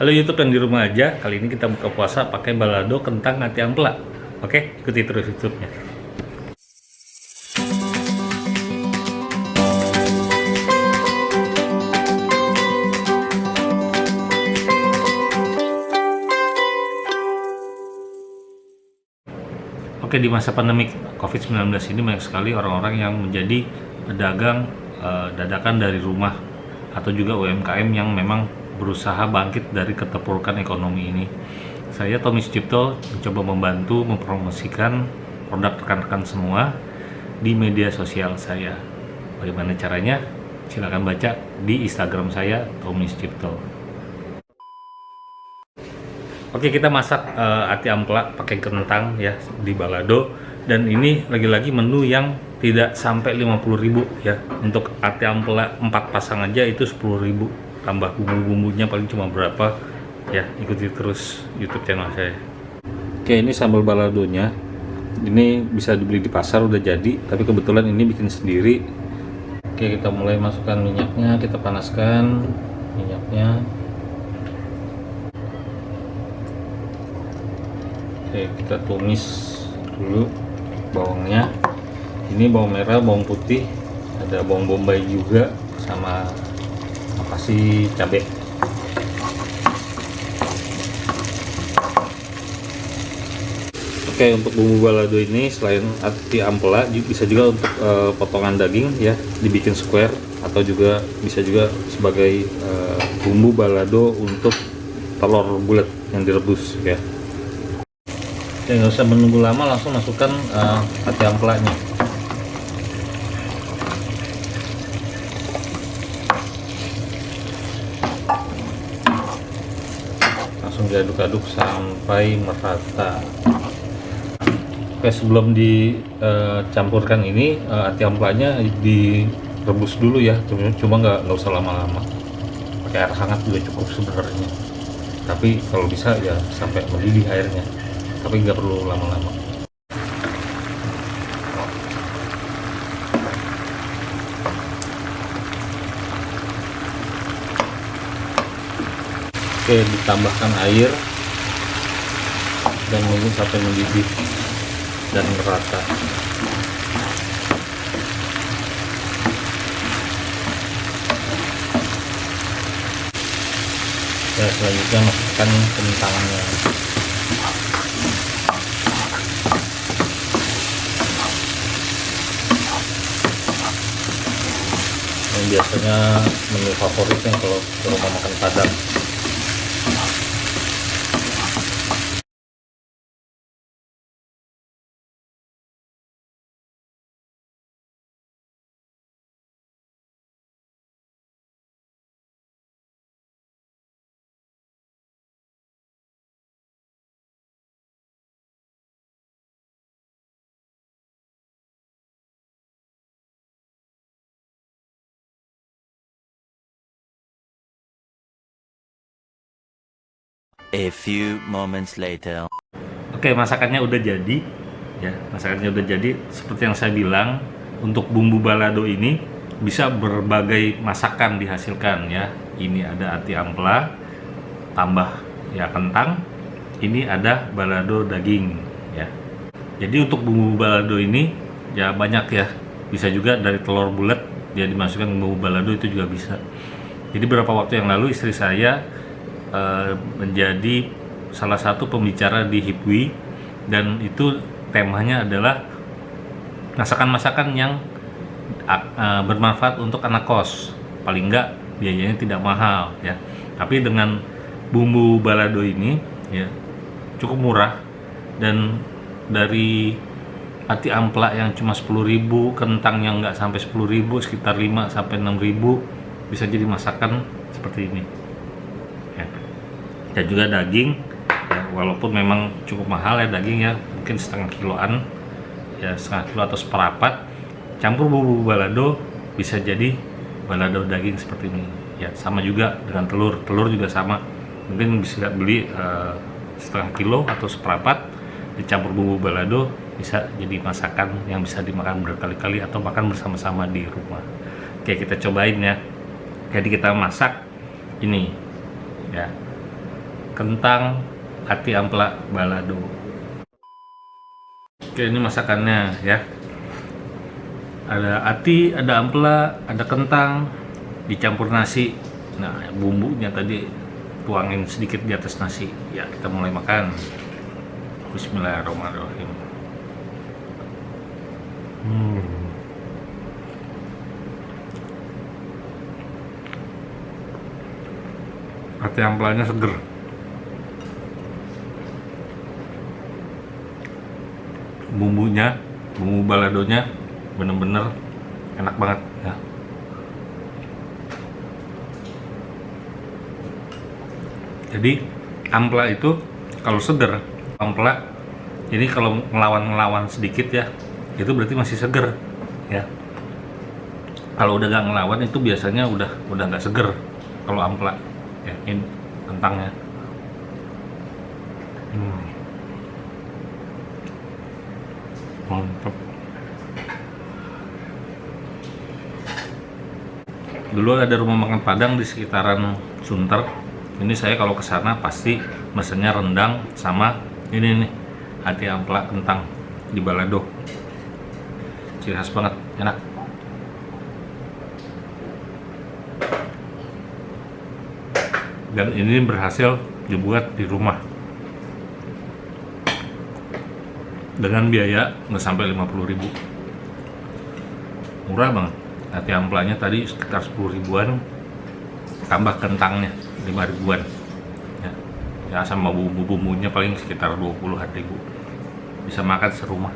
Halo YouTube yang di rumah aja, kali ini kita buka puasa pakai balado kentang ati ampela. Oke, ikuti terus YouTube-nya. Oke, di masa pandemi COVID-19 ini banyak sekali orang-orang yang menjadi pedagang dadakan dari rumah atau juga UMKM yang memang berusaha bangkit dari keterpurukan ekonomi ini. Saya Tommy Sucipto mencoba membantu mempromosikan produk rekan-rekan semua di media sosial saya. Bagaimana caranya? Silakan baca di Instagram saya Tommy Sucipto. Oke, kita masak ati ampela pakai kentang ya di balado, dan ini lagi-lagi menu yang tidak sampai 50.000 ya. Untuk ati ampela 4 pasang aja itu 10.000. Tambah bumbu-bumbunya paling cuma berapa ya, ikuti terus YouTube channel saya. Oke, ini sambal baladonya. Ini bisa dibeli di pasar udah jadi, tapi kebetulan ini bikin sendiri. Oke, kita mulai masukkan minyaknya, kita panaskan minyaknya. Oke, kita tumis dulu bawangnya. Ini bawang merah, bawang putih, ada bawang bombay juga, sama kasih cabai. Oke, untuk bumbu balado ini selain ati ampela bisa juga untuk potongan daging ya, dibikin square, atau juga bisa juga sebagai bumbu balado untuk telur bulat yang direbus ya. Oke, nggak usah menunggu lama, langsung masukkan ati ampelanya. Langsung diaduk-aduk sampai merata. Oke, sebelum dicampurkan ini ati ampelanya direbus dulu ya, cuma nggak usah lama-lama, pakai air hangat juga cukup sebenarnya, tapi kalau bisa ya sampai mendidih airnya, tapi nggak perlu lama-lama. Oke, ditambahkan air dan menunggu sampai mendidih dan merata. Ya, selanjutnya masukkan kentangnya. Yang biasanya menu favoritnya kalau ke rumah makan Padang. A few moments later. Oke, masakannya udah jadi ya. Masakannya udah jadi. Seperti yang saya bilang, untuk bumbu balado ini bisa berbagai masakan dihasilkan ya. Ini ada ati ampela tambah ya kentang. Ini ada balado daging ya. Jadi untuk bumbu balado ini ya banyak ya. Bisa juga dari telur bulat dia dimasukkan ke bumbu balado, itu juga bisa. Jadi beberapa waktu yang lalu istri saya menjadi salah satu pembicara di HIPWI, dan itu temanya adalah masakan-masakan yang bermanfaat untuk anak kos, paling enggak biayanya tidak mahal ya. Tapi dengan bumbu balado ini ya cukup murah, dan dari ati ampela yang cuma 10.000, kentang yang enggak sampai 10.000, sekitar 5 sampai 6.000, bisa jadi masakan seperti ini. Dan juga daging ya, walaupun memang cukup mahal ya daging ya, mungkin setengah kiloan ya, setengah kilo atau seperapat, campur bumbu balado bisa jadi balado daging seperti ini ya. Sama juga dengan telur juga sama, mungkin bisa beli setengah kilo atau seperapat, dicampur bumbu balado, bisa jadi masakan yang bisa dimakan berkali-kali atau makan bersama-sama di rumah. Oke, kita cobain ya. Jadi kita masak ini ya, kentang ati ampela balado. Oke, ini masakannya ya. Ada ati, ada ampela, ada kentang, dicampur nasi. Nah, bumbunya tadi tuangin sedikit di atas nasi. Ya, kita mulai makan. Bismillahirrahmanirrahim. Ati ampelanya seger. Bumbunya, bumbu baladonya bener-bener enak banget ya. Jadi ampela itu kalau seger, ampela ini kalau ngelawan sedikit ya, itu berarti masih seger ya. Kalau udah gak ngelawan itu biasanya udah nggak seger kalau ampela ya. Ini kentangnya. Mantap. Dulu ada rumah makan Padang di sekitaran Sunter. Ini saya kalau ke sana pasti mesennya rendang sama ini nih, ati ampela kentang di balado. Ciri khas banget, enak. Dan ini berhasil dibuat di rumah dengan biaya nggak sampai 50.000. Murah banget. Ati ampelanya tadi sekitar 10 ribuan, tambah kentangnya 5 ribuan ya. Ya sama bumbu-bumbunya paling sekitar 20-an ribu, bisa makan serumah.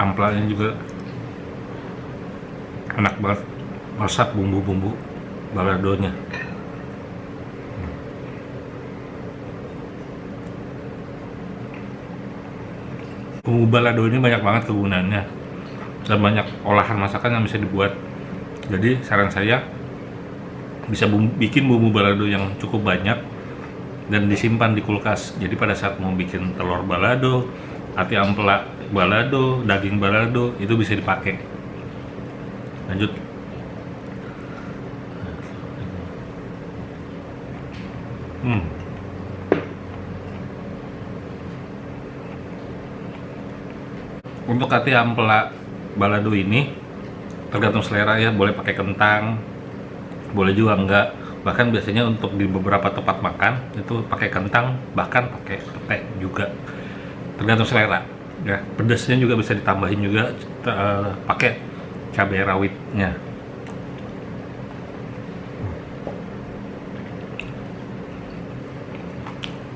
Ampelanya juga enak banget, meresap bumbu-bumbu baladonya. Bumbu balado ini banyak banget kegunaannya dan banyak olahan masakan yang bisa dibuat. Jadi saran saya bisa bikin bumbu balado yang cukup banyak dan disimpan di kulkas. Jadi pada saat mau bikin telur balado, ati ampela balado, daging balado, itu bisa dipakai. Lanjut. Untuk ati ampela balado ini tergantung selera ya, boleh pakai kentang, boleh juga enggak. Bahkan biasanya untuk di beberapa tempat makan itu pakai kentang, bahkan pakai pete juga. Tergantung selera ya. Pedasnya juga bisa ditambahin juga pakai cabai rawitnya.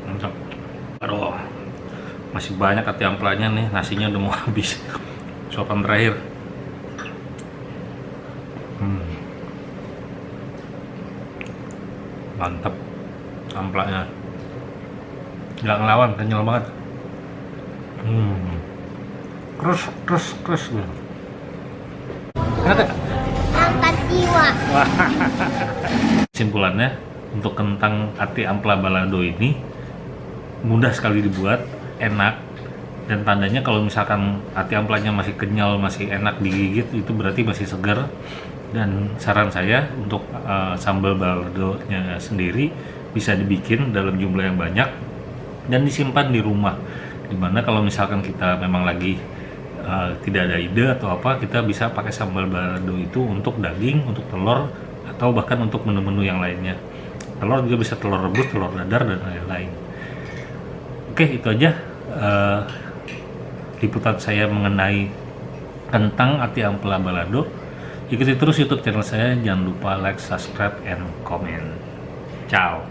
Mantap. Aduh, masih banyak ati ampelanya nih, nasinya udah mau habis. Suapan terakhir. Mantap ampelanya, nggak ngelawan, kenyal banget. Terus gitu. Angkat jiwa. Kesimpulannya, untuk kentang ati ampela balado ini mudah sekali dibuat, enak, dan tandanya kalau misalkan ati ampelanya masih kenyal, masih enak digigit, itu berarti masih segar. Dan saran saya untuk sambal baladonya sendiri bisa dibikin dalam jumlah yang banyak dan disimpan di rumah. Dimana kalau misalkan kita memang lagi tidak ada ide atau apa, kita bisa pakai sambal balado itu untuk daging, untuk telur, atau bahkan untuk menu-menu yang lainnya. Telur juga bisa telur rebus, telur dadar, dan lain-lain. Oke, itu aja liputan saya mengenai kentang ati ampela balado. Ikuti terus YouTube channel saya, jangan lupa like, subscribe, and comment. Ciao.